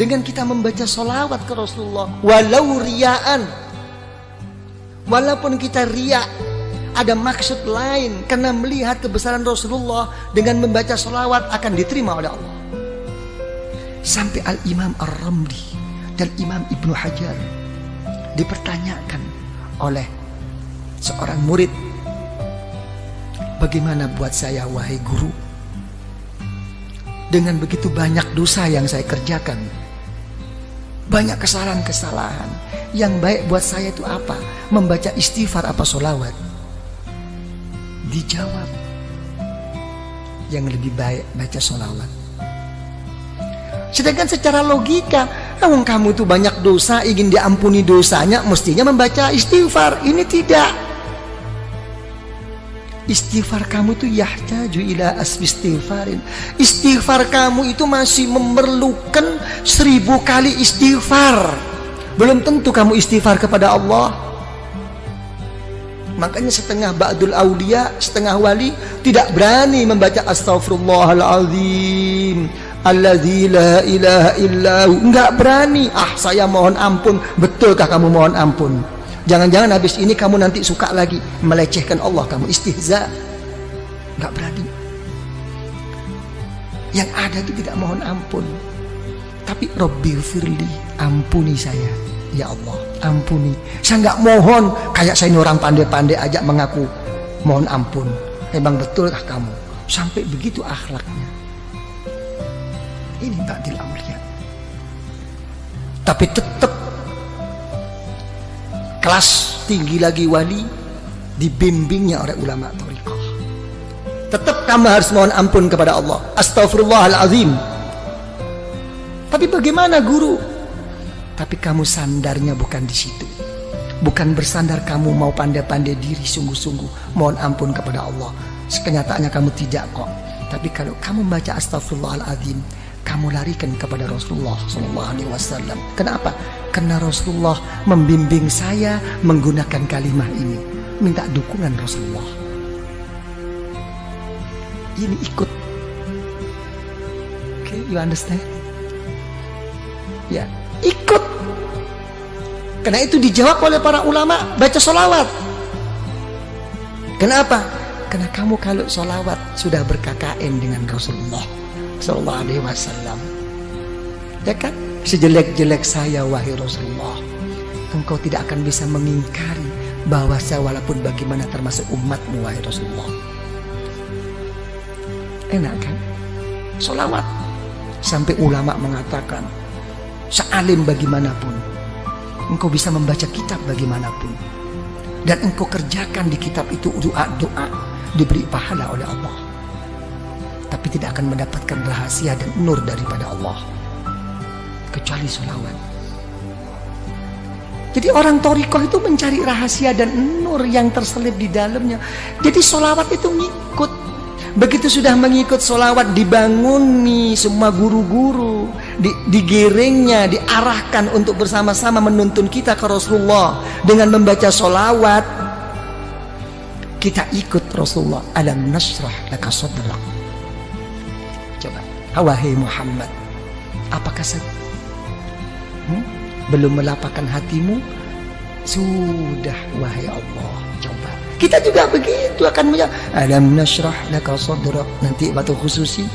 dengan kita membaca sholawat ke Rasulullah, walau riyaan, walaupun kita riya, ada maksud lain karena melihat kebesaran Rasulullah, dengan membaca sholawat akan diterima oleh Allah. Sampai Al-Imam Ar-Ramli dan Imam Ibnu Hajar dipertanyakan oleh seorang murid, bagaimana buat saya wahai guru, dengan begitu banyak dosa yang saya kerjakan, banyak kesalahan-kesalahan, yang baik buat saya itu apa? Membaca istighfar apa sholawat? Dijawab, yang lebih baik baca sholawat. Sedangkan secara logika, kamu itu banyak dosa, ingin diampuni dosanya, mestinya membaca istighfar. Ini tidak. Istighfar kamu itu yahtaju ila asfi istighfarin. Istighfar kamu itu masih memerlukan 1000 kali istighfar. Belum tentu kamu istighfar kepada Allah. Makanya setengah ba'dul aulia, setengah wali tidak berani membaca astaghfirullahaladzim alladzi la ilaha illahu. Enggak berani. Saya mohon ampun. Betulkah kamu mohon ampun? Jangan-jangan habis ini kamu nanti suka lagi melecehkan Allah, kamu istihza. Enggak berani. Yang ada itu tidak mohon ampun, tapi Rabbighfirli, ampuni saya ya Allah, ampuni. Saya enggak mohon kayak saya ini orang pandai-pandai aja mengaku mohon ampun. Memang betulkah kamu? Sampai begitu akhlaknya. Ini ba'dil aulia. Tapi tetap kelas tinggi lagi wali, dibimbingnya oleh ulama thariqah. Tetap kamu harus mohon ampun kepada Allah, astaghfirullahalazim. Tapi bagaimana guru? Tapi kamu sandarnya bukan di situ. Bukan bersandar kamu mau pandai-pandai diri sungguh-sungguh mohon ampun kepada Allah. Kenyataannya kamu tidak kok. Tapi kalau kamu baca astaghfirullahalazim, kamu larikan kepada Rasulullah SAW. Kenapa? Karena Rasulullah membimbing saya menggunakan kalimah ini. Minta dukungan Rasulullah. Ini ikut. Okay, you understand? Ya, ikut. Karena itu dijawab oleh para ulama, baca sholawat. Kenapa? Karena kamu kalau sholawat sudah berKKN dengan Rasulullah Sallallahu Alaihi Wasallam, ya kan? Sejelek-jelek saya wahai Rasulullah, engkau tidak akan bisa mengingkari bahwa saya walaupun bagaimana termasuk umatmu wahai Rasulullah. Enak kan? Sholawat. Sampai ulama mengatakan, sealim bagaimanapun, engkau bisa membaca kitab bagaimanapun, dan engkau kerjakan di kitab itu doa-doa, diberi pahala oleh Allah, tapi tidak akan mendapatkan rahasia dan nur daripada Allah kecuali sholawat. Jadi orang thariqah itu mencari rahasia dan nur yang terselip di dalamnya. Jadi sholawat itu ngikut. Begitu sudah mengikut sholawat, dibanguni semua guru-guru, digiringnya, diarahkan untuk bersama-sama menuntun kita ke Rasulullah dengan membaca sholawat. Kita ikut Rasulullah. Alam nashrah laka sadrak. Coba, wahai Muhammad, apakah saya belum melapangkan hatimu? Sudah wahai Allah. Coba kita juga begitu akan menjawab, alam nashrah laka sadrak. Nanti waktu khususi,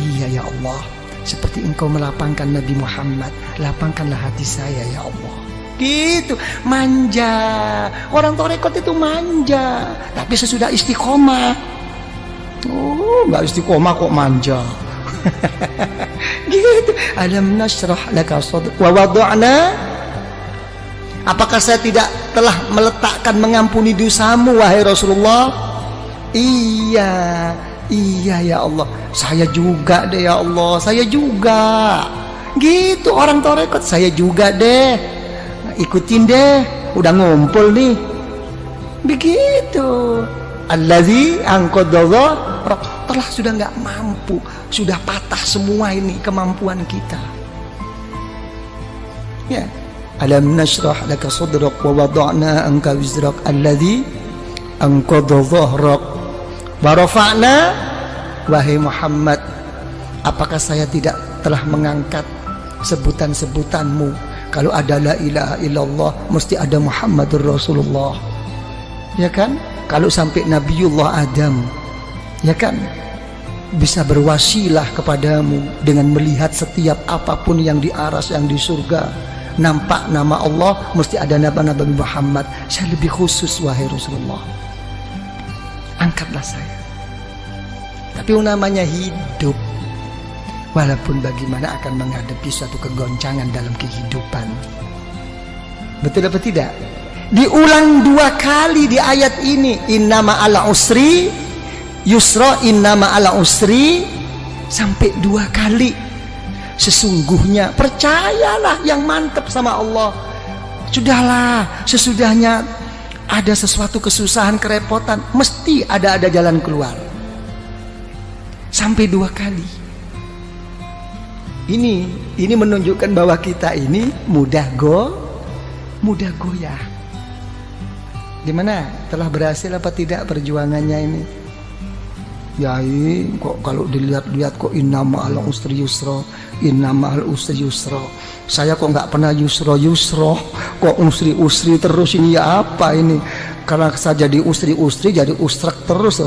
iya ya Allah, seperti engkau melapangkan Nabi Muhammad, lapangkanlah hati saya ya Allah. Gitu, manja. Orang thariqat itu manja, tapi sesudah istiqomah, nggak istiqomah kok manja. Gitu. Alam nashrah laka sadrak wa wada'na. Apakah saya tidak telah meletakkan mengampuni dosamu wahai Rasulullah? Iya ya Allah, saya juga deh ya Allah, saya juga. Gitu orang thariqat, saya juga deh, ikutin deh, udah ngumpul nih. Begitu. Allazi anqadha dhahrak, telah sudah nggak mampu, sudah patah semua ini kemampuan kita. Ya, alam nashrah laka sadrak wa wada'na anka wizrak allazi anqadha dhahrak wa rafa'na. Wahai Muhammad, apakah saya tidak telah mengangkat sebutan-sebutanmu. Kalau ada la ilaha illallah mesti ada Muhammadur Rasulullah, ya kan? Kalau sampai Nabiullah Adam, ya kan, bisa berwasilah kepadamu dengan melihat setiap apapun yang di aras, yang di surga, nampak nama Allah, mesti ada nama Nabi Muhammad. Saya lebih khusus, wahai Rasulullah, angkatlah saya. Tapi namanya hidup, walaupun bagaimana akan menghadapi suatu kegoncangan dalam kehidupan. Betul apa tidak? Diulang 2 kali di ayat ini, innama ala usri yusra, innama ala usri, sampai 2 kali. Sesungguhnya, percayalah yang mantap sama Allah. Sudahlah, sesudahnya ada sesuatu kesusahan, kerepotan, mesti ada jalan keluar. Sampai 2 kali. Ini menunjukkan bahwa kita ini mudah goyah. Gimana? Telah berhasil apa tidak perjuangannya ini? Ya, kok kalau dilihat-lihat kok innama al usri yusra, innama al usri yusra. Saya kok nggak pernah yusra, kok usri terus ini, ya apa ini? Karena saya jadi usri jadi usrak terus.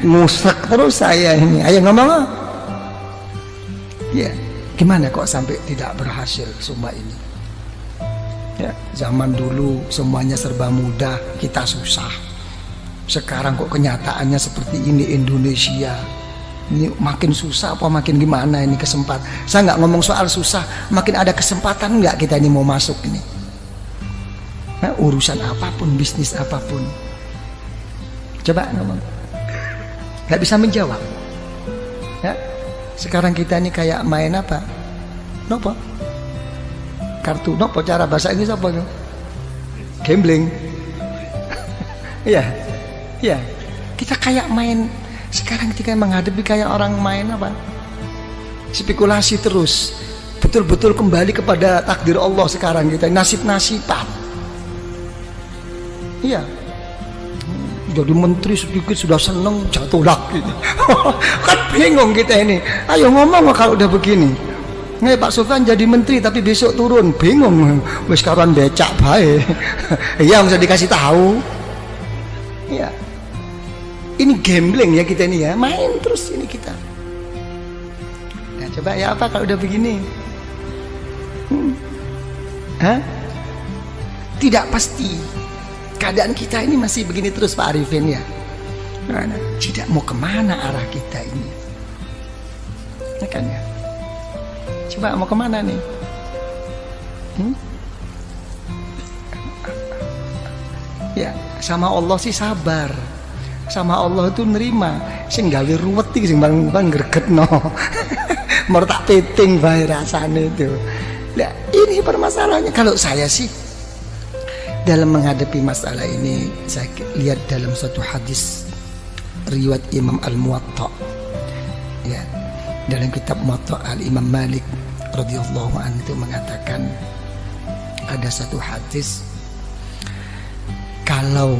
Ngusrak terus saya ini. Ayo ngomong. Ya, gimana kok sampai tidak berhasil semua ini? Ya, zaman dulu semuanya serba mudah, kita susah. Sekarang kok kenyataannya seperti ini Indonesia. Ini makin susah apa makin gimana ini kesempatan? Saya nggak ngomong soal susah, makin ada kesempatan nggak kita ini mau masuk ini? Nah, urusan apapun, bisnis apapun. Coba ngomong. Nggak bisa menjawab. Ya, sekarang kita ini kayak main apa? Nopo? Kartu, nopo cara bahasa Inggris apa itu? Gambling. Iya, iya. Kita kayak main. Sekarang kita menghadapi kayak orang main apa? Spekulasi terus. Betul-betul kembali kepada takdir Allah sekarang kita. Nasib-nasiban. Iya. Jadi menteri sedikit sudah seneng, jatuh lagi. Kan bingung kita ini. Ayo ngomong kalau udah begini. Nih Pak Sofyan jadi menteri tapi besok turun, bingung. Wis karuan becak bae. Iya, bisa dikasih tahu. Iya. Ini gambling ya kita ini ya, main terus ini kita. Nah, coba ya apa kalau udah begini? Hah? Tidak pasti. Keadaan kita ini masih begini terus Pak Arifin ya. Nah, tidak mau kemana arah kita ini? Ya kan ya? Coba mau kemana nih? Ya, sama Allah sih sabar. Sama Allah itu nerima. Sing gawe ruwet iki sing bang gregetno. Mau tak peting bae rasane itu. Nah, ini permasalahannya. Kalau saya sih dalam menghadapi masalah ini, saya lihat dalam suatu hadis riwayat Imam Al-Muwatta. Ya, dalam kitab Muwatta Al-Imam Malik radhiyallahu anhu itu mengatakan ada satu hadis, kalau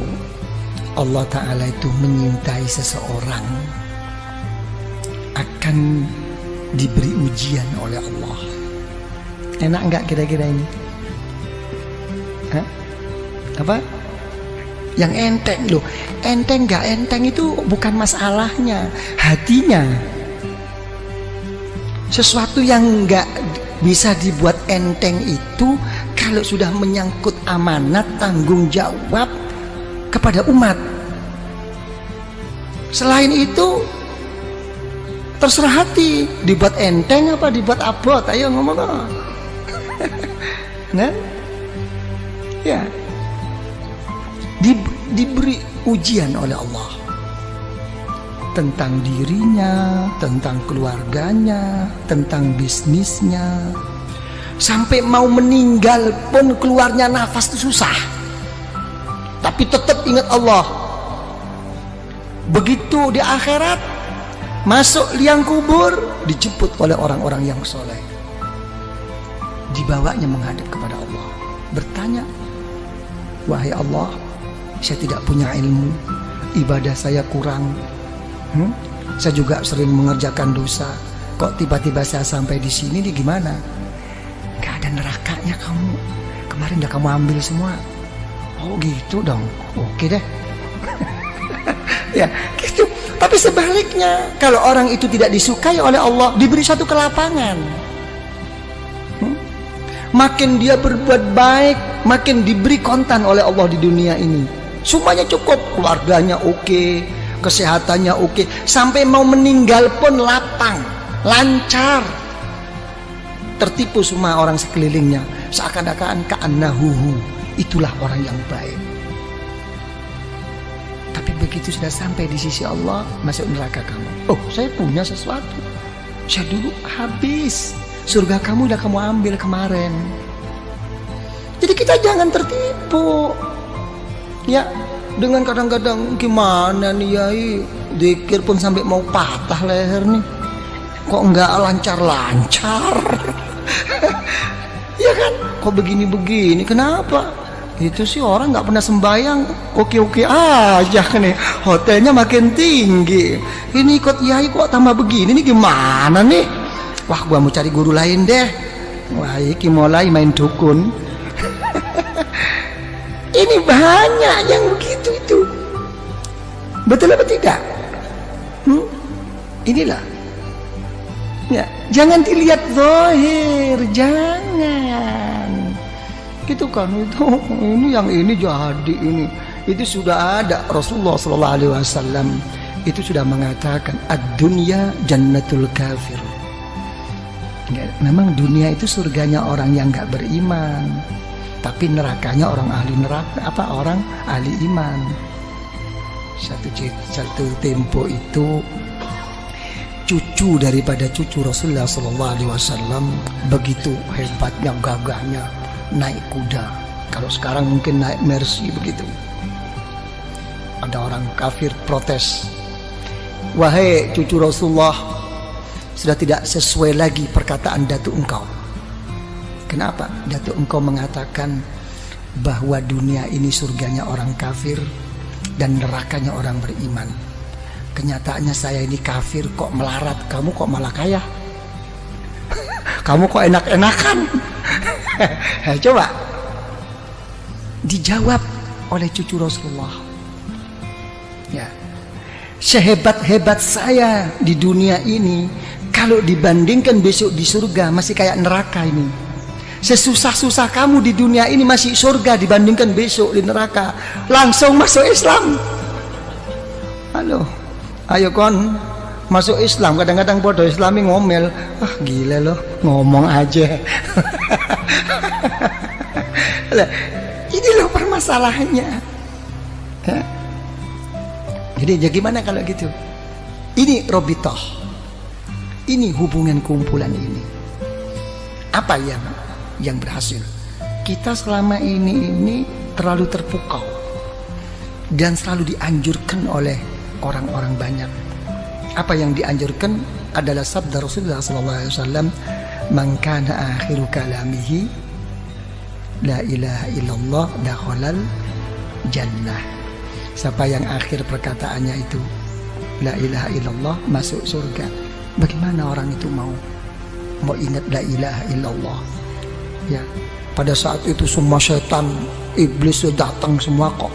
Allah Ta'ala itu menyintai seseorang akan diberi ujian oleh Allah. Enak enggak kira-kira ini? Hah? Apa? Yang enteng loh. Enteng enggak enteng itu bukan masalahnya, hatinya. Sesuatu yang enggak bisa dibuat enteng itu kalau sudah menyangkut amanat, tanggung jawab kepada umat. Selain itu terserah hati, dibuat enteng apa dibuat abot. Ayo ngomong. Nah, ya, diberi ujian oleh Allah tentang dirinya, tentang keluarganya, tentang bisnisnya. Sampai mau meninggal pun keluarnya nafas itu susah, tapi tetap ingat Allah. Begitu di akhirat, masuk liang kubur, dijemput oleh orang-orang yang soleh, dibawanya menghadap kepada Allah, bertanya, wahai Allah, saya tidak punya ilmu, ibadah saya kurang, saya juga sering mengerjakan dosa, kok tiba-tiba saya sampai di sini nih gimana? Gak ada nerakanya kamu. Kemarin udah kamu ambil semua. Oh gitu dong. Oke deh. Ya gitu. Tapi sebaliknya, kalau orang itu tidak disukai oleh Allah, diberi satu kelapangan. Makin dia berbuat baik, makin diberi kontan oleh Allah di dunia ini. Semuanya cukup, keluarganya oke, kesehatannya oke, sampai mau meninggal pun lapang, lancar. Tertipu semua orang sekelilingnya, seakan-akan ka'annahu, itulah orang yang baik. Tapi begitu sudah sampai di sisi Allah, masuk neraka kamu. Oh, saya punya sesuatu, saya dulu habis. Surga kamu udah kamu ambil kemarin. Jadi kita jangan tertipu. Ya, dengan kadang-kadang gimana nih Yai, zikir pun sampai mau patah leher nih. Kok enggak lancar-lancar? Ya kan? Kok begini-begini? Kenapa? Itu sih orang nggak pernah sembahyang, oke-oke aja nih. Hotelnya makin tinggi. Ini ikut Yai kok tambah begini nih, gimana nih? Wah, gua mau cari guru lain deh. Wah, iki mulai main dukun. Ini banyak yang begitu itu. Betul apa tidak? Inilah. Ya, jangan dilihat zahir, jangan. Gitu kan, itu ini yang ini jadi ini. Itu sudah ada Rasulullah sallallahu alaihi wasallam itu sudah mengatakan ad-dunya jannatul kafir. Ya, memang dunia itu surganya orang yang nggak beriman, tapi nerakanya orang ahli neraka, orang ahli iman. Satu tempo itu cucu daripada cucu Rasulullah SAW begitu hebatnya, gagahnya naik kuda. Kalau sekarang mungkin naik Mercy begitu. Ada orang kafir protes, wahai cucu Rasulullah, sudah tidak sesuai lagi perkataan datuk engkau. Kenapa? Datuk engkau mengatakan bahwa dunia ini surganya orang kafir dan nerakanya orang beriman. Kenyataannya saya ini kafir kok melarat, kamu kok malah kaya. Kamu kok enak-enakan. Coba dijawab oleh cucu Rasulullah. Ya, sehebat-hebat saya di dunia ini, kalau dibandingkan besok di surga masih kayak neraka ini. Sesusah-susah kamu di dunia ini masih surga dibandingkan besok di neraka. Langsung masuk Islam. Halo, ayo kon masuk Islam. Kadang-kadang bodoh Islami ngomel, ah gila loh, ngomong aja. Ini loh permasalahannya. Ya. Jadi gimana kalau gitu? Ini robitoh, ini hubungan kumpulan ini. Apa yang berhasil? Kita selama ini terlalu terpukau dan selalu dianjurkan oleh orang-orang banyak. Apa yang dianjurkan adalah sabda Rasulullah SAW, man kana akhiru kalamihi la ilaha illallah dakhalal jannah. Siapa yang akhir perkataannya itu la ilaha illallah masuk surga. Bagaimana orang itu mau ingat la ilaha illallah? Ya, pada saat itu semua setan, iblis sudah datang semua kok.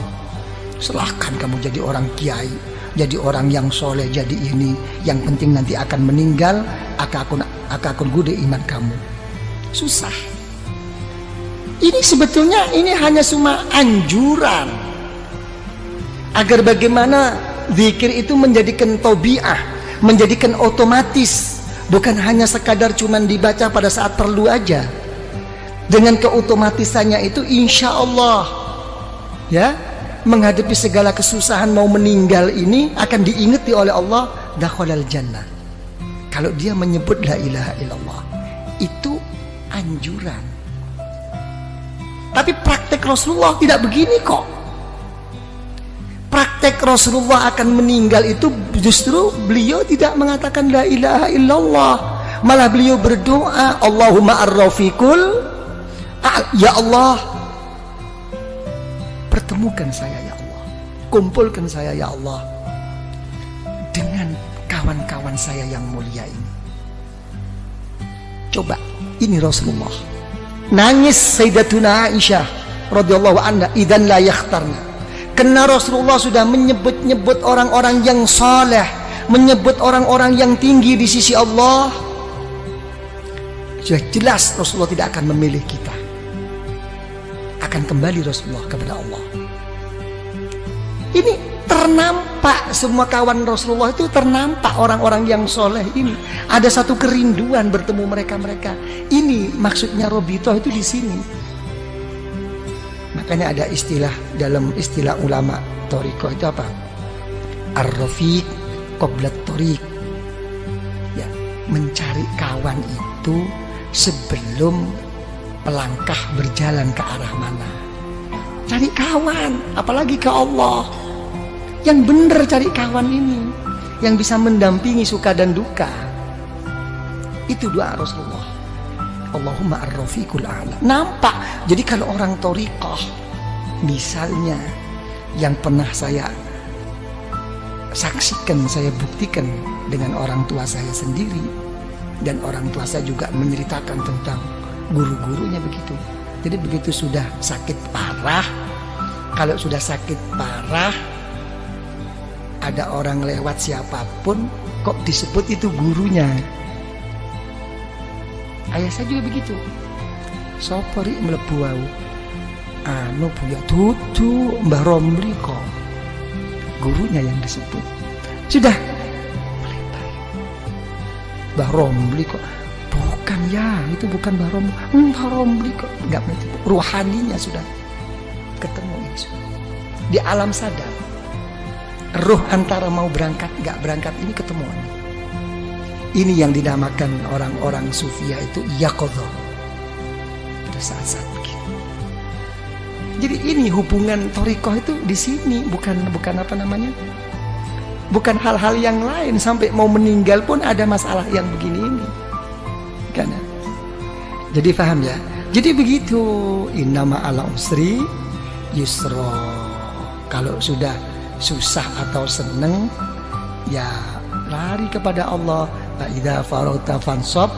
Silahkan kamu jadi orang kiai, jadi orang yang soleh, jadi ini. Yang penting nanti akan meninggal, akan gude iman kamu. Susah. Ini sebetulnya ini hanya cuma anjuran agar bagaimana zikir itu menjadikan tabiah, menjadikan otomatis, bukan hanya sekadar cuman dibaca pada saat perlu aja. Dengan keotomatisannya itu insya Allah ya, menghadapi segala kesusahan mau meninggal ini akan diingati oleh Allah, dakhalal jannah. Kalau dia menyebut la ilaha illallah, itu anjuran. Tapi praktek Rasulullah tidak begini kok. Praktek Rasulullah akan meninggal itu justru beliau tidak mengatakan la ilaha illallah, malah beliau berdoa, Allahumma ar-rafiqul, ya Allah, pertemukan saya ya Allah, kumpulkan saya ya Allah dengan kawan-kawan saya yang mulia ini. Coba, ini Rasulullah. Nangis Sayyidatuna Aisyah radhiyallahu anha, idan la yakhtarna. Karena Rasulullah sudah menyebut-nyebut orang-orang yang saleh, menyebut orang-orang yang tinggi di sisi Allah. Sudah jelas Rasulullah tidak akan memilih kita. Akan kembali Rasulullah kepada Allah. Ini ternampak, semua kawan Rasulullah itu ternampak orang-orang yang soleh ini. Ada satu kerinduan bertemu mereka-mereka. Ini maksudnya Robitoh itu di sini. Makanya ada istilah dalam istilah ulama Thariqah itu apa? Ar-rafiq qablat thariq. Ya, mencari kawan itu sebelum pelangkah berjalan ke arah mana. Cari kawan, apalagi ke Allah. Yang benar cari kawan ini, yang bisa mendampingi suka dan duka. Itu doa Rasulullah. Allahumma ar-rafiqul a'la. Nampak. Jadi kalau orang thariqah, misalnya yang pernah saya saksikan, saya buktikan dengan orang tua saya sendiri, dan orang tua saya juga menceritakan tentang guru-gurunya begitu. Jadi begitu sudah sakit parah, kalau sudah sakit parah, ada orang lewat siapapun kok disebut itu gurunya. Ayah saya juga begitu. Sopori mlebu wau. Anu punya tutu Mbah Romli kok. Gurunya yang disebut. Sudah melebar. Mbah Romli kok. Bukan ya, itu bukan Mbah Romli. Mbah Romli kok. Enggak begitu. Ruhaninya sudah ketemu itu. Di alam sadar. Ruh antara mau berangkat gak berangkat ini ketemuan. Ini yang dinamakan orang-orang sufia itu yaqadhah. Pada saat-saat begini. Jadi ini hubungan thariqah itu di sini, bukan apa namanya? Bukan hal-hal yang lain, sampai mau meninggal pun ada masalah yang begini ini. Karena jadi paham ya? Jadi begitu, innama ala usri yusra. Kalau sudah susah atau seneng, ya lari kepada Allah. Fa idza faragta fansab.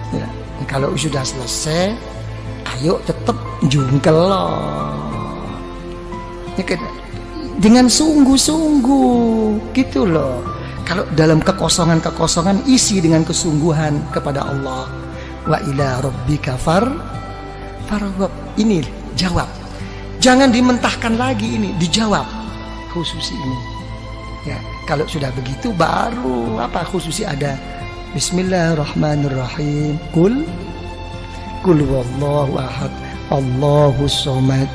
Ya, kalau sudah selesai, ayo tetap jungkel loh. Ya, dengan sungguh-sungguh gitu loh. Kalau dalam kekosongan isi dengan kesungguhan kepada Allah. Wa ila rabbika farghab. Ini jawab. Jangan dimentahkan lagi, ini dijawab. Khususi ini ya, kalau sudah begitu baru apa khususi ada Bismillahirrahmanirrahim, kul wallahu ahad Allahus somad,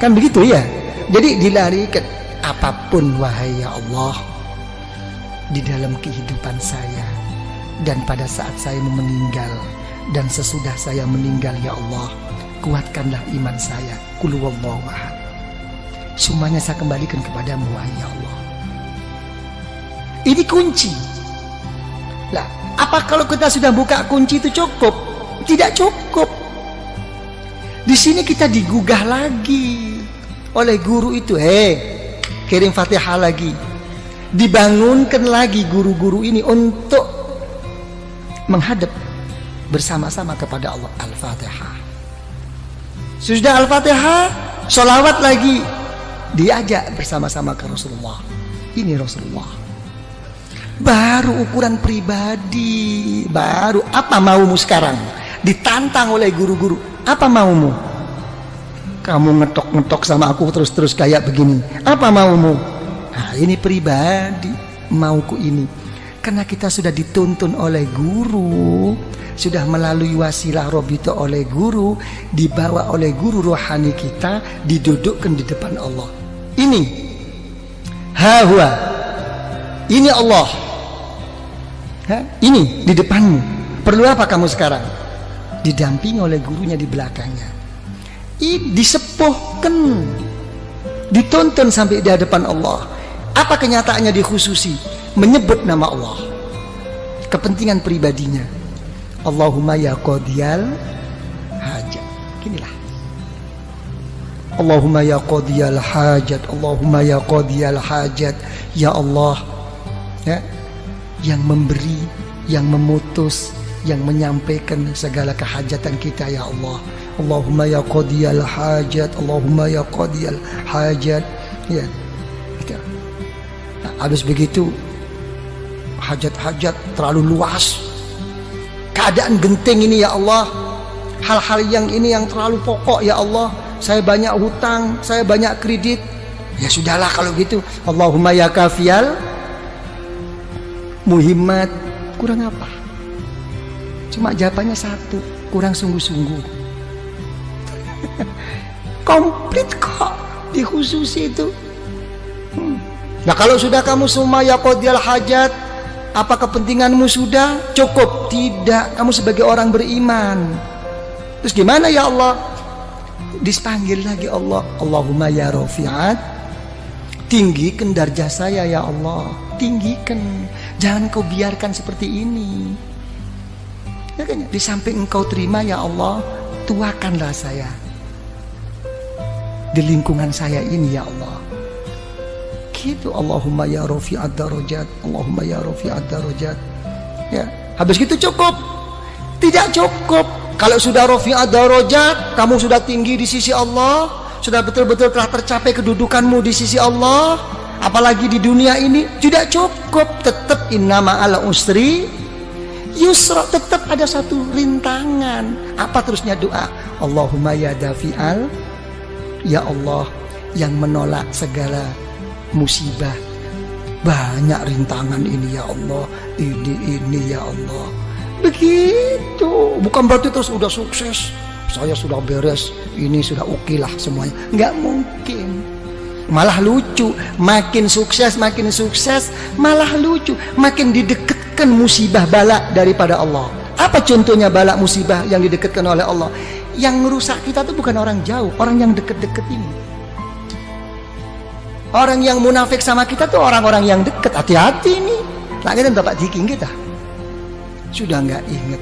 kan begitu ya. Jadi dilarikan apapun wahai ya Allah di dalam kehidupan saya dan pada saat saya meninggal dan sesudah saya meninggal, ya Allah kuatkanlah iman saya, kul wallahu ahad. Semuanya saya kembalikan kepadamu wahai Allah. Ini kunci. Lah, apa kalau kita sudah buka kunci itu cukup? Tidak cukup. Di sini kita digugah lagi oleh guru itu. Kirim Fatihah lagi. Dibangunkan lagi guru-guru ini untuk menghadap bersama-sama kepada Allah. Al-Fatihah. Sudah Al-Fatihah, sholawat lagi. Diajak bersama-sama ke Rasulullah. Ini Rasulullah. Baru ukuran pribadi. Baru apa maumu sekarang? Ditantang oleh guru-guru. Apa maumu? Kamu ngetok-ngetok sama aku terus-terus kayak begini. Apa maumu? Nah, ini pribadi. Mauku ini. Karena kita sudah dituntun oleh guru. Sudah melalui wasilah Robito oleh guru. Dibawa oleh guru rohani kita. Didudukkan di depan Allah. Ini Hahwa. Ini Allah. Ini di depanmu. Perlu apa kamu sekarang? Didampingi oleh gurunya di belakangnya. Ini disepuhkan, dituntun sampai di hadapan Allah. Apa kenyataannya dikhususi? Menyebut nama Allah. Kepentingan pribadinya. Allahumma ya qadiyal hajat. Inilah. Allahumma ya qadiyal hajat. Allahumma ya qadiyal hajat. Ya Allah, ya, yang memberi, yang memutus, yang menyampaikan segala kehajatan kita ya Allah. Allahumma ya qadiyal hajat, Allahumma ya qadiyal hajat. Ya. Gitu. Nah, habis begitu hajat-hajat terlalu luas. Keadaan genting ini ya Allah. Hal-hal yang ini yang terlalu pokok ya Allah. Saya banyak hutang, saya banyak kredit. Ya sudahlah kalau gitu. Allahumma ya kafiyal muhimmat. Kurang apa? Cuma jawabannya satu, kurang sungguh-sungguh. Komplit kok di khusus itu. Nah kalau sudah kamu semua ya qadiyal hajat, apa kepentinganmu sudah cukup? Tidak, kamu sebagai orang beriman. Terus gimana ya Allah? Dipanggil lagi Allah. Allahumma ya rafi'at, tinggikan darjah saya ya Allah. Tinggikan, jangan kau biarkan seperti ini. Ya kan? Di samping engkau terima ya Allah, tuakanlah saya di lingkungan saya ini ya Allah. Gitu. Allahumma ya rafi'ad darajat, Allahumma ya rafi'ad darajat. Ya, habis gitu cukup? Tidak cukup. Kalau sudah rafi'ad darajat, kamu sudah tinggi di sisi Allah, sudah betul-betul telah tercapai kedudukanmu di sisi Allah, apalagi di dunia ini, tidak cukup. Tetap innama ala usri yusra, tetap ada satu rintangan. Apa terusnya doa? Allahumma ya dafi'al, ya Allah yang menolak segala musibah. Banyak rintangan ini ya Allah, ini ya Allah. Begitu. Bukan berarti terus udah sukses, saya sudah beres, ini sudah oke lah semuanya. Nggak mungkin. Malah lucu, makin sukses malah lucu, makin didekatkan musibah bala daripada Allah. Apa contohnya bala musibah yang didekatkan oleh Allah? Yang merusak kita itu bukan orang jauh, orang yang deket-deket ini. Orang yang munafik sama kita tuh orang-orang yang dekat. Hati-hati nih, lagi dan bapak diking kita sudah nggak inget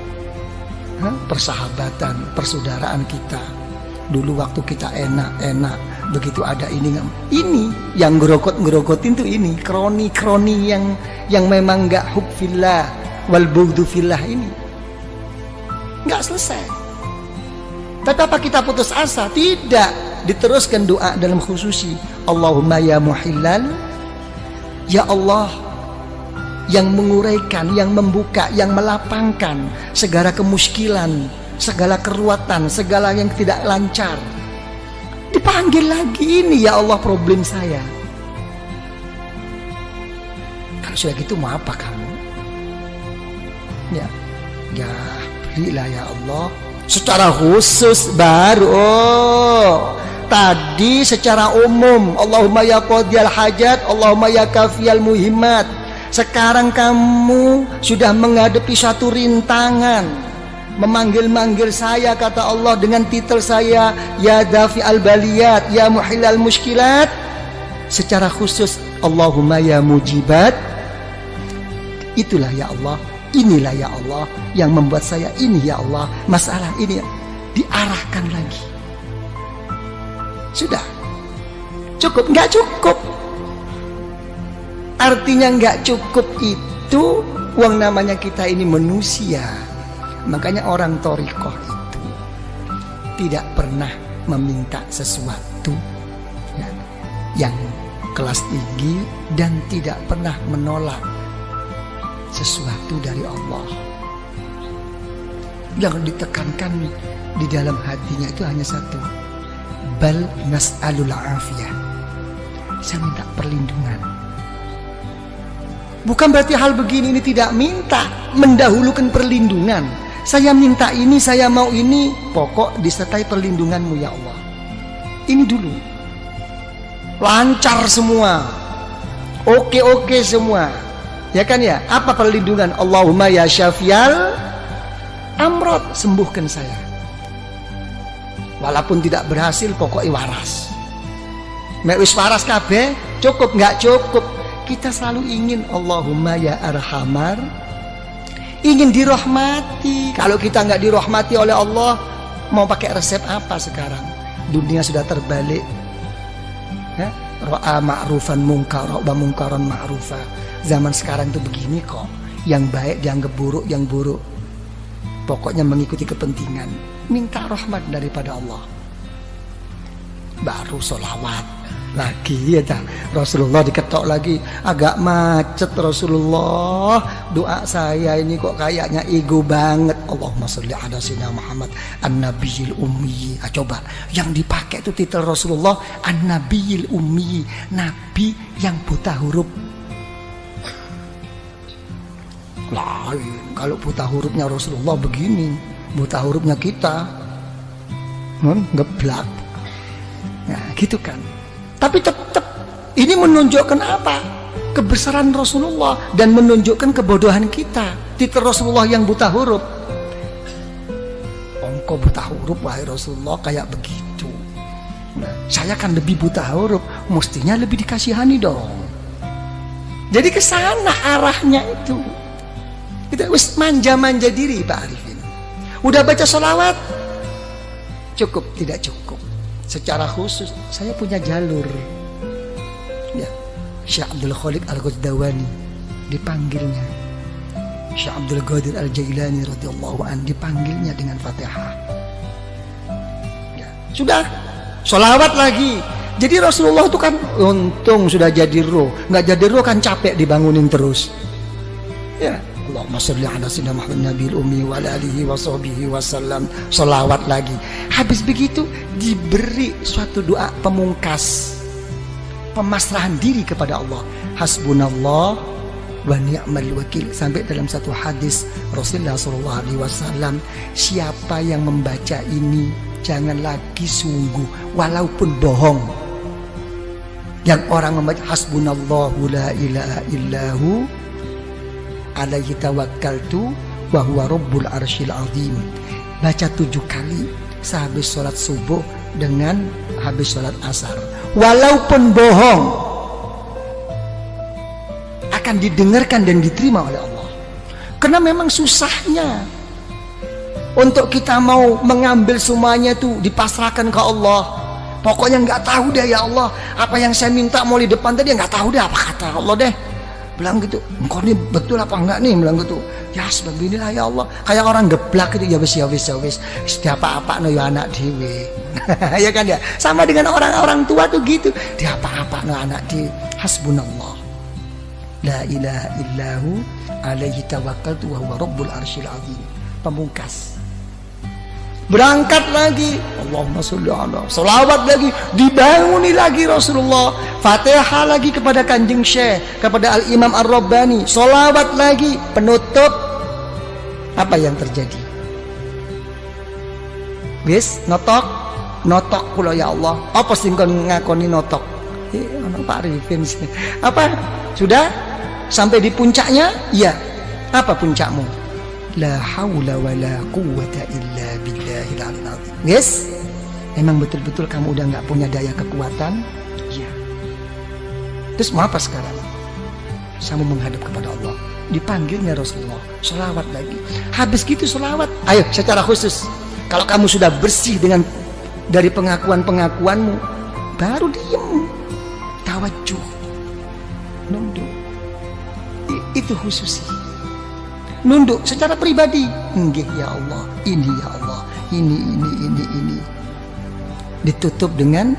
persahabatan, persaudaraan kita dulu waktu kita enak-enak. Begitu ada ini yang ngerokot-ngerokotin tuh ini kroni yang memang nggak hub fillah wal bughdu fillah, ini nggak selesai. Tapi apa kita putus asa? Tidak, diteruskan doa dalam khususi. Allahumma ya muhillal, ya Allah yang menguraikan, yang membuka, yang melapangkan segala kemuskilan, segala keruatan, segala yang tidak lancar. Dipanggil lagi, ini ya Allah problem saya. Kalau sudah gitu mau apa kamu? Ya berilah ya Allah. Secara khusus baru. Tadi secara umum Allahumma ya qadiyal hajat, Allahumma ya kafiyal muhimmat. Sekarang kamu sudah menghadapi satu rintangan, memanggil-manggil saya, kata Allah dengan titel saya ya dafi al baliyat, ya muhilal muskilat. Secara khusus Allahumma ya mujibat. Itulah ya Allah, inilah ya Allah yang membuat saya ini ya Allah, masalah ini diarahkan lagi. Sudah cukup? Nggak cukup. Artinya nggak cukup itu uang, namanya kita ini manusia. Makanya orang thariqah itu tidak pernah meminta sesuatu yang kelas tinggi dan tidak pernah menolak sesuatu dari Allah. Yang ditekankan di dalam hatinya itu hanya satu, bal nas'alul afiyah, saya minta perlindungan. Bukan berarti hal begini ini tidak minta, mendahulukan perlindungan. Saya minta ini, saya mau ini, pokok disertai perlindunganmu ya Allah. Ini dulu lancar semua, oke semua, ya kan ya. Apa perlindungan? Allahumma ya syafial amrod, sembuhkan saya. Walaupun tidak berhasil, pokoknya waras. Mek wis waras kabeh, cukup nggak cukup? Kita selalu ingin Allahumma ya arhamar, ingin dirahmati. Kalau kita nggak dirahmati oleh Allah, mau pakai resep apa sekarang? Dunia sudah terbalik. Ra'a ma'rufan munkar, ra'a mungkaran ma'rufa. Zaman sekarang itu begini kok. Yang baik dianggap buruk, yang buruk Pokoknya mengikuti kepentingan, minta rahmat daripada Allah, baru sholawat lagi ya. Rasulullah diketok lagi, agak macet Rasulullah, doa saya ini kok kayaknya ego banget. Allahumma sholli ala sayyidina Muhammad an-nabiyil ummi. Coba yang dipakai itu titel Rasulullah an-nabiyil ummi, nabi yang buta huruf. Lain kalau buta hurufnya Rasulullah begini, buta hurufnya kita ngeblak. Nah gitu kan. Tapi tetap ini menunjukkan apa? Kebesaran Rasulullah dan menunjukkan kebodohan kita. Titel Rasulullah yang buta huruf. Engkau buta huruf wahai Rasulullah kayak begitu. Nah, saya kan lebih buta huruf, mestinya lebih dikasihani dong. Jadi ke sana arahnya itu. Kita wis manja-manja diri Pak Arifin. Udah baca sholawat? Cukup, tidak cukup. Secara khusus saya punya jalur ya, Syekh Abdul Khaliq Al-Ghazdawani dipanggilnya, Syekh Abdul Qadir Al-Jailani radhiyallahu anhu dipanggilnya dengan Fatihah ya. Sudah sholawat lagi. Jadi Rasulullah itu kan untung sudah jadi roh, nggak jadi roh kan capek dibangunin terus ya. Allahumma sholli ala sayyidina Muhammad nabiyil ummi wa ala alihi wa sahbihi wasallam. Sholawat lagi. Habis begitu diberi suatu doa pemungkas, pemasrahan diri kepada Allah. Hasbunallah wa ni'mal wakil. Sampai dalam satu hadis Rasulullah SAW, siapa yang membaca ini jangan lagi sungguh walaupun bohong. Yang orang membaca hasbunallahu la ilaha illahu alaihi tawakkaltu wa huwa rabbul arsyil azim, baca 7 kali sehabis sholat subuh dengan habis sholat asar, walaupun bohong akan didengarkan dan diterima oleh Allah. Karena memang susahnya untuk kita mau mengambil semuanya itu dipasrahkan ke Allah. Pokoknya nggak tahu deh ya Allah, apa yang saya minta mau di depan tadi nggak tahu deh apa kata Allah deh. Bilang gitu, engkau ini betul apa enggak nih, bilang gitu. Ya sebeginilah ya Allah, kayak orang geblak gitu. Ya wis setiap apa no ya anak dewe. Ya kan ya, sama dengan orang-orang tua tuh gitu, dia apa no anak dewe. Hasbunallah la ilaha illahu alaihi tawakkaltu wa huwa rabbul arsyil azim. Pemungkas berangkat lagi, Allahumma sholli ala, sholawat lagi, dibanguni lagi Rasulullah, Fatihah lagi kepada Kanjeng Syekh, kepada Al-Imam Ar-Rabbani, sholawat lagi, penutup. Apa yang terjadi? Wis notok kula ya Allah. Apa sing kon ngakoni notok? Pak Arifin apa? Sudah sampai di puncaknya? Iya. Apa puncakmu? La haula wa la quwwata illa billahil aliyil azim. Yes, memang betul-betul kamu udah nggak punya daya kekuatan. Iya. Terus mau apa sekarang? Kamu menghadap kepada Allah. Dipanggilnya Rasulullah, sholawat lagi. Habis gitu sholawat. Ayo secara khusus, kalau kamu sudah bersih dengan dari pengakuan-pengakuanmu, baru diem, tawajuh, nunduk. Itu khusus. Nunduk secara pribadi. Nggih ya Allah, ini ya Allah, ini. Ditutup dengan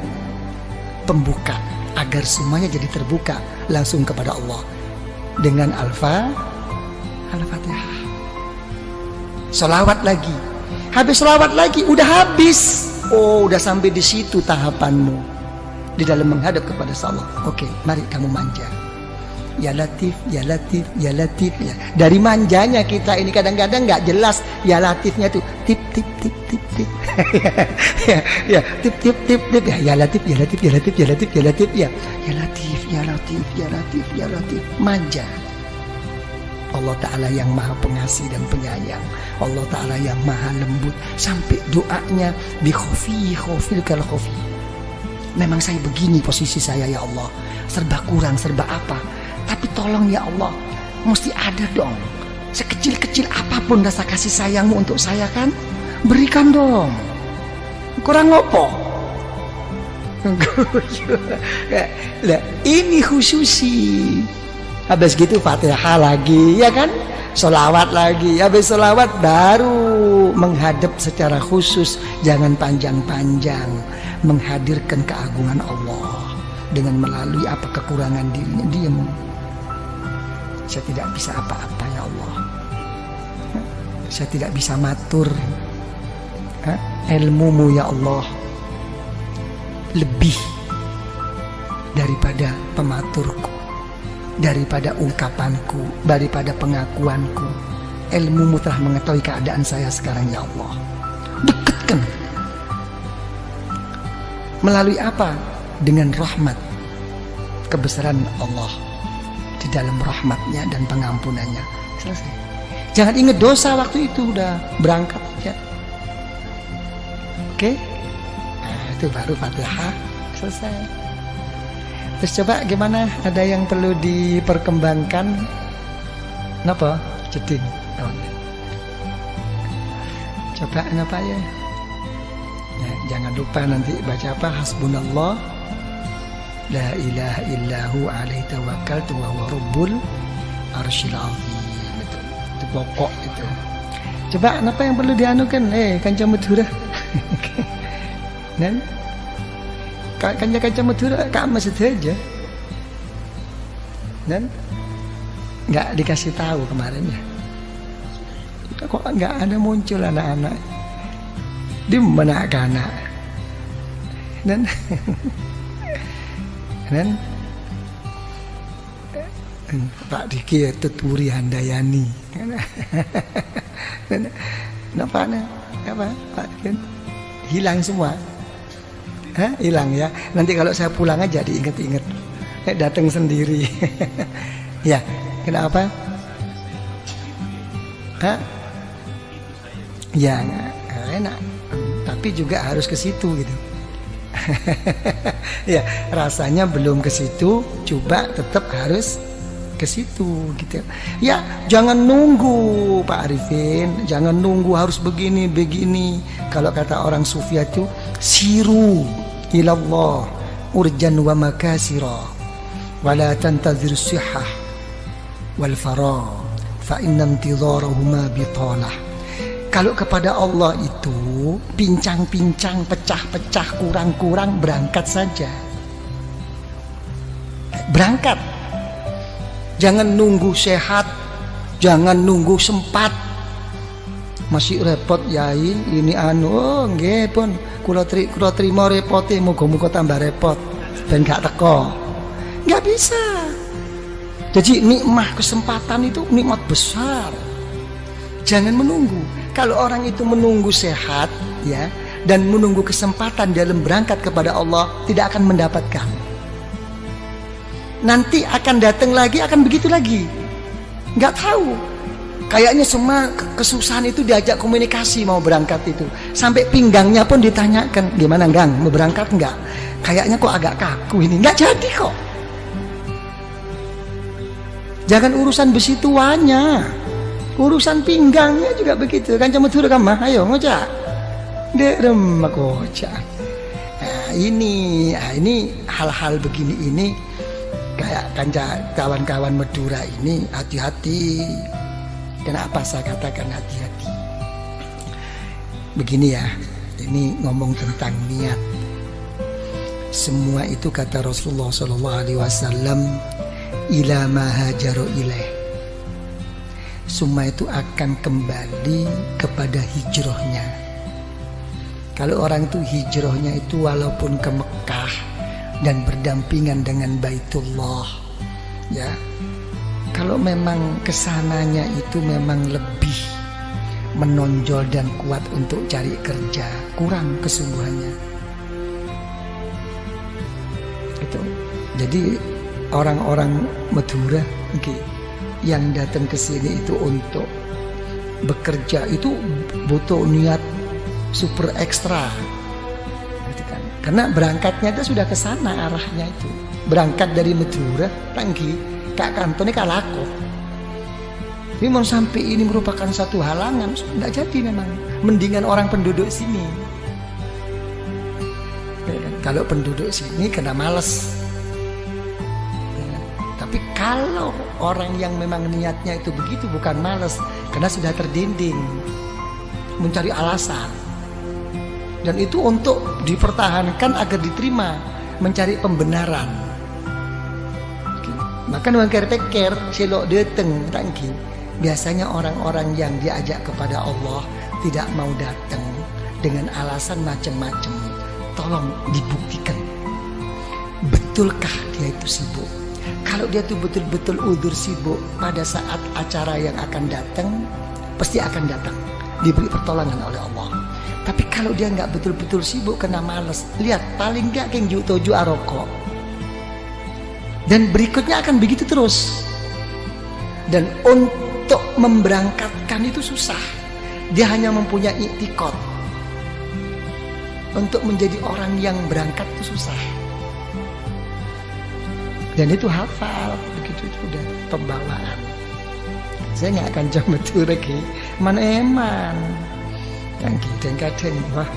pembuka agar semuanya jadi terbuka langsung kepada Allah dengan Al-Fatihah. Sholawat lagi. Habis sholawat lagi, udah habis. Oh, udah sampai di situ tahapanmu di dalam menghadap kepada Allah. Oke, mari kamu manja. Ya Latif, ya Latif, ya Latif ya. Dari manjanya kita ini kadang-kadang nggak jelas ya Latifnya tuh tip tip tip tip tip. ya tip tip tip tip ya Latif, ya Latif, ya Latif, ya Latif, ya Latif ya. Ya Latif, ya Latif, ya Latif, ya Latif. Manja. Allah Ta'ala yang maha pengasih dan penyayang, Allah Ta'ala yang maha lembut. Sampai doanya bi khofil kal khofi. Memang saya begini posisi saya ya Allah, serba kurang, serba apa, tapi tolong ya Allah, mesti ada dong. Sekecil-kecil apapun rasa kasih sayangmu untuk saya kan, berikan dong. Kurang ngopo? Nah, ini khususi. Habis gitu Fatihah lagi, ya kan? Sholawat lagi. Habis sholawat baru menghadap secara khusus, jangan panjang-panjang, menghadirkan keagungan Allah dengan melalui apa kekurangan dirinya. Diam. Saya tidak bisa apa-apa ya Allah. Saya tidak bisa matur. Ilmumu ya Allah lebih daripada pematurku, daripada ungkapanku, daripada pengakuanku. Ilmumu telah mengetahui keadaan saya sekarang ya Allah. Dekatkan. Melalui apa? Dengan rahmat, kebesaran Allah di dalam rahmatnya dan pengampunannya. Selesai. Jangan ingat dosa waktu itu, udah berangkat aja. Oke? Nah, itu baru Fatihah selesai. Terus coba gimana? Ada yang perlu diperkembangkan? Kenapa? Jeding. Oh. Coba kenapa ya? Ya, jangan lupa nanti baca apa? Hasbunallah la ilaha illahu alaihi tawakkaltu wa huwa rabbul arsyil azim. Itu pokok itu. Coba apa yang perlu dianukan? Kanca Madura. Dan kanca Madura kamu saja. Dan nggak dikasih tahu kemarin ya. Kok nggak ada muncul anak-anak di mana anak dan Pak Diki tuturi Handayani. Nampak apa Pak Diki? Hilang semua. Hilang ya. Nanti kalau saya pulang aja diinget-inget. Datang sendiri. Ya, kenapa? Ya enak, tapi juga harus ke situ gitu. Ya, rasanya belum ke situ, coba tetap harus ke situ gitu. Ya, jangan nunggu Pak Arifin, jangan nunggu harus begini. Kalau kata orang sufi itu siru ilallah urjan wa makasira wala tantazir sihah wal farah fa inna intidharahuma bitalah. Kalau kepada Allah itu pincang-pincang, pecah-pecah, kurang-kurang, berangkat saja. Berangkat. Jangan nunggu sehat, jangan nunggu sempat. Masih repot yai, ini nggih pun kula trimo repote, muga-muga tambah repot ben gak teko. Gak bisa. Jadi nikmat kesempatan itu nikmat besar. Jangan menunggu. Kalau orang itu menunggu sehat ya dan menunggu kesempatan dalam berangkat kepada Allah, tidak akan mendapatkan. Nanti akan datang lagi, akan begitu lagi. Nggak tahu. Kayaknya semua kesusahan itu diajak komunikasi mau berangkat itu. Sampai pinggangnya pun ditanyakan, gimana Gang, mau berangkat nggak? Kayaknya kok agak kaku ini. Nggak jadi kok. Jangan urusan besi tuanya. Urusan pinggangnya juga begitu. Kan cuma turun kamah, ayo ngocak. Dek remak ngocak. Nah, ini hal-hal begini ini kayak kawan-kawan Madura ini hati-hati. Kenapa saya katakan hati-hati? Begini ya, ini ngomong tentang niat. Semua itu kata Rasulullah SAW, ila ma hajaru ilaih. Semua itu akan kembali kepada hijrahnya. Kalau orang itu hijrahnya itu walaupun ke Mekah dan berdampingan dengan Baitullah, ya, kalau memang kesananya itu memang lebih menonjol dan kuat untuk cari kerja, kurang kesungguhannya. Itu. Jadi orang-orang Madura, yang datang ke sini itu untuk bekerja itu butuh niat super ekstra, karena berangkatnya itu sudah ke sana arahnya itu. Berangkat dari Madura, tangki kak kantone kalako. Ini mau sampai ini merupakan satu halangan, nggak jadi memang. Mendingan orang penduduk sini. Kalau penduduk sini kena males. Tapi Kalau orang yang memang niatnya itu begitu, bukan malas, karena sudah terdinding mencari alasan, dan itu untuk dipertahankan agar diterima, mencari pembenaran. Maka dengan pikir selok datang tangki. Biasanya orang-orang yang diajak kepada Allah tidak mau datang dengan alasan macam-macam. Tolong dibuktikan, betulkah dia itu sibuk? Kalau dia itu betul-betul udzur sibuk, pada saat acara yang akan datang, pasti akan datang, diberi pertolongan oleh Allah. Tapi kalau dia nggak betul-betul sibuk kena males, lihat paling nggak kengju toju aroko. Dan berikutnya akan begitu terus. Dan untuk memberangkatkan itu susah. Dia hanya mempunyai iktikad. Untuk menjadi orang yang berangkat itu susah. Dan itu hafal, begitu sudah pembawaan. Saya nggak akan coba betul lagi. Man eman. Yang kadang-kadang wah,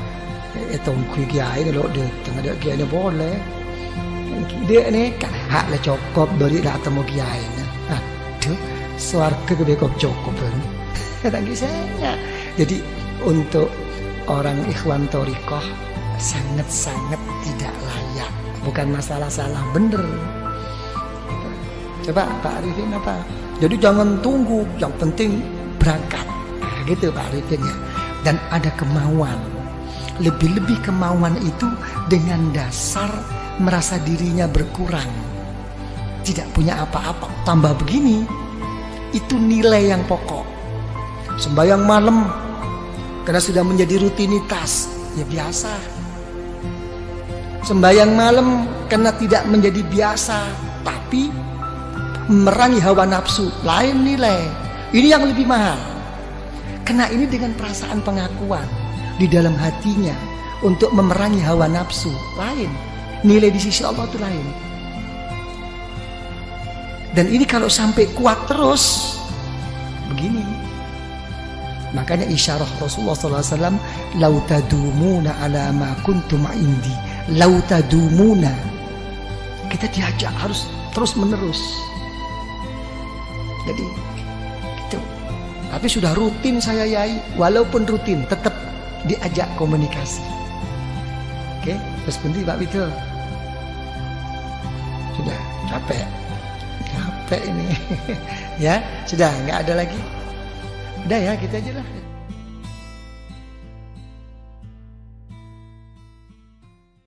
tunggu kiai lo dia tengah kiai ni boleh. Dia ni hak lah cukup beri datang mau kiai. Aduh, swarga kebekop cukup kan. Tanggi saya. Jadi untuk orang ikhwan thoriqah sangat-sangat tidak layak. Bukan masalah salah bener. Coba Pak Arifin apa? Jadi jangan tunggu, yang penting berangkat. Nah, gitu Pak Arifin ya. Dan ada kemauan. Lebih-lebih kemauan itu dengan dasar merasa dirinya berkurang, tidak punya apa-apa, tambah begini. Itu nilai yang pokok. Sembahyang malam karena sudah menjadi rutinitas, ya biasa. Sembahyang malam karena tidak menjadi biasa, tapi merangi hawa nafsu, lain nilai. Ini yang lebih mahal. Karena ini dengan perasaan pengakuan di dalam hatinya untuk memerangi hawa nafsu, lain. Nilai di sisi Allah itu lain. Dan ini kalau sampai kuat terus begini. Makanya isyarah Rasulullah SAW, lau tadumuna ala ma kuntum indi, lau tadumuna. Kita diajak harus terus menerus. Jadi gitu. Tapi sudah rutin saya yai, walaupun rutin tetap diajak komunikasi. Oke, terus bunti Pak Wito. Sudah capek ini. Ya sudah nggak ada lagi. Udah ya, gitu aja lah.